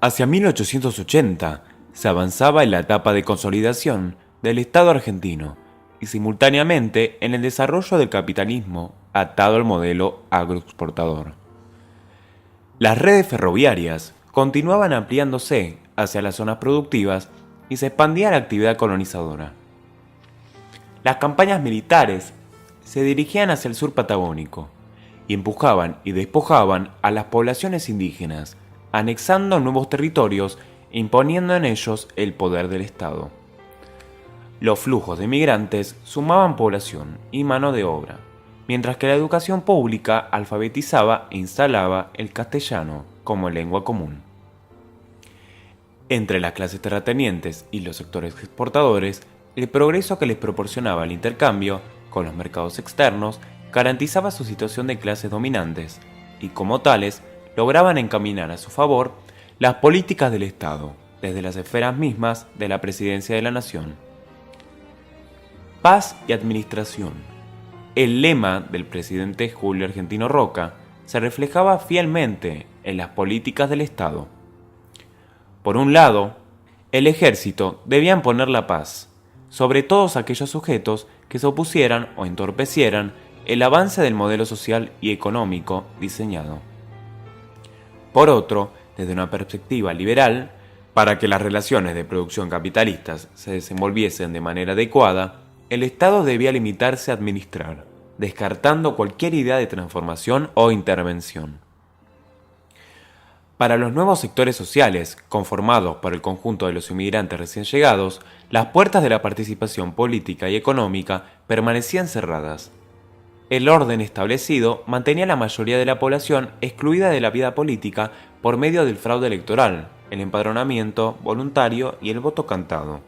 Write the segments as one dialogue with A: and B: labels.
A: Hacia 1880 se avanzaba en la etapa de consolidación del Estado argentino y simultáneamente en el desarrollo del capitalismo atado al modelo agroexportador. Las redes ferroviarias continuaban ampliándose hacia las zonas productivas y se expandía la actividad colonizadora. Las campañas militares se dirigían hacia el sur patagónico y empujaban y despojaban a las poblaciones indígenas, anexando nuevos territorios e imponiendo en ellos el poder del Estado. Los flujos de migrantes sumaban población y mano de obra, mientras que la educación pública alfabetizaba e instalaba el castellano como lengua común. Entre las clases terratenientes y los sectores exportadores, el progreso que les proporcionaba el intercambio con los mercados externos garantizaba su situación de clases dominantes y, como tales, lograban encaminar a su favor las políticas del Estado, desde las esferas mismas de la Presidencia de la Nación. Paz y administración. El lema del presidente Julio Argentino Roca se reflejaba fielmente en las políticas del Estado. Por un lado, el ejército debía imponer la paz sobre todos aquellos sujetos que se opusieran o entorpecieran el avance del modelo social y económico diseñado. Por otro, desde una perspectiva liberal, para que las relaciones de producción capitalistas se desenvolviesen de manera adecuada, el Estado debía limitarse a administrar, descartando cualquier idea de transformación o intervención. Para los nuevos sectores sociales, conformados por el conjunto de los inmigrantes recién llegados, las puertas de la participación política y económica permanecían cerradas. El orden establecido mantenía a la mayoría de la población excluida de la vida política por medio del fraude electoral, el empadronamiento voluntario y el voto cantado.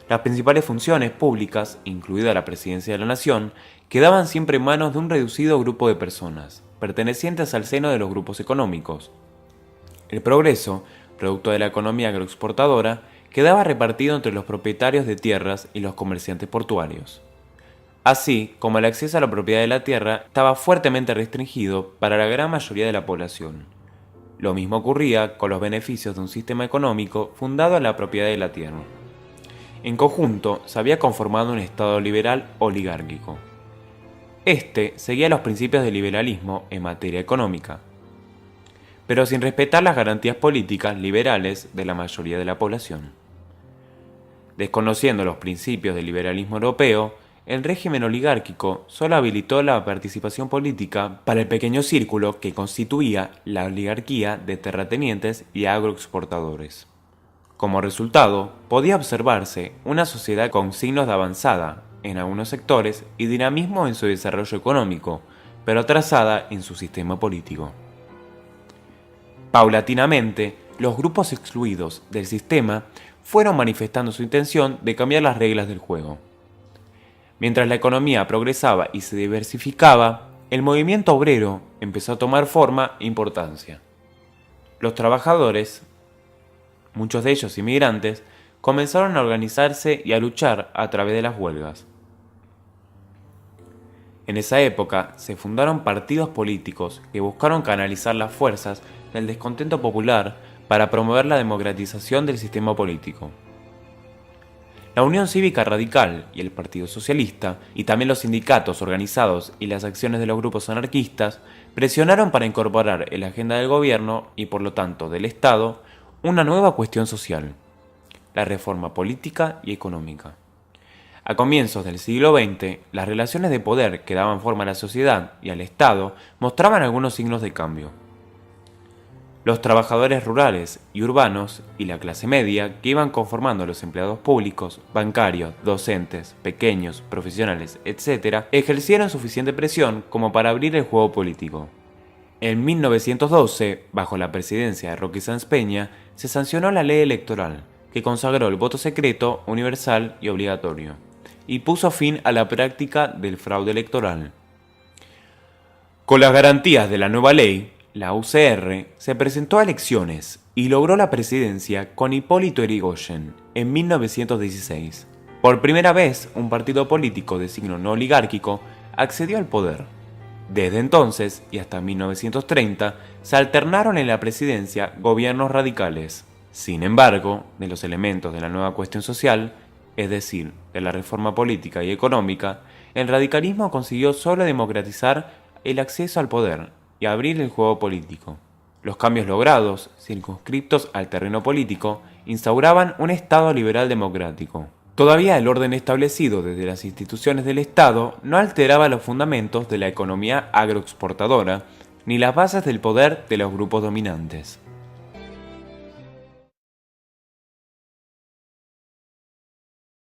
A: Las principales funciones públicas, incluida la presidencia de la nación, quedaban siempre en manos de un reducido grupo de personas, pertenecientes al seno de los grupos económicos. El progreso, producto de la economía agroexportadora, quedaba repartido entre los propietarios de tierras y los comerciantes portuarios. Así como el acceso a la propiedad de la tierra estaba fuertemente restringido para la gran mayoría de la población. Lo mismo ocurría con los beneficios de un sistema económico fundado en la propiedad de la tierra. En conjunto, se había conformado un Estado liberal oligárquico. Este seguía los principios del liberalismo en materia económica, pero sin respetar las garantías políticas liberales de la mayoría de la población. Desconociendo los principios del liberalismo europeo, el régimen oligárquico solo habilitó la participación política para el pequeño círculo que constituía la oligarquía de terratenientes y agroexportadores. Como resultado, podía observarse una sociedad con signos de avanzada en algunos sectores y dinamismo en su desarrollo económico, pero atrasada en su sistema político. Paulatinamente, los grupos excluidos del sistema fueron manifestando su intención de cambiar las reglas del juego. Mientras la economía progresaba y se diversificaba, el movimiento obrero empezó a tomar forma e importancia. Los trabajadores, muchos de ellos inmigrantes, comenzaron a organizarse y a luchar a través de las huelgas. En esa época se fundaron partidos políticos que buscaron canalizar las fuerzas del descontento popular para promover la democratización del sistema político. La Unión Cívica Radical y el Partido Socialista, y también los sindicatos organizados y las acciones de los grupos anarquistas, presionaron para incorporar en la agenda del gobierno y por lo tanto del Estado una nueva cuestión social, la reforma política y económica. A comienzos del siglo XX, las relaciones de poder que daban forma a la sociedad y al Estado mostraban algunos signos de cambio. Los trabajadores rurales y urbanos y la clase media, que iban conformando los empleados públicos, bancarios, docentes, pequeños, profesionales, etc., ejercieron suficiente presión como para abrir el juego político. En 1912, bajo la presidencia de Roque Sáenz Peña, se sancionó la ley electoral, que consagró el voto secreto, universal y obligatorio, y puso fin a la práctica del fraude electoral. Con las garantías de la nueva ley, la UCR se presentó a elecciones y logró la presidencia con Hipólito Yrigoyen en 1916. Por primera vez, un partido político de signo no oligárquico accedió al poder. Desde entonces y hasta 1930 se alternaron en la presidencia gobiernos radicales. Sin embargo, de los elementos de la nueva cuestión social, es decir, de la reforma política y económica, el radicalismo consiguió solo democratizar el acceso al poder y abrir el juego político. Los cambios logrados, circunscriptos al terreno político, instauraban un Estado liberal democrático. Todavía el orden establecido desde las instituciones del Estado no alteraba los fundamentos de la economía agroexportadora ni las bases del poder de los grupos dominantes.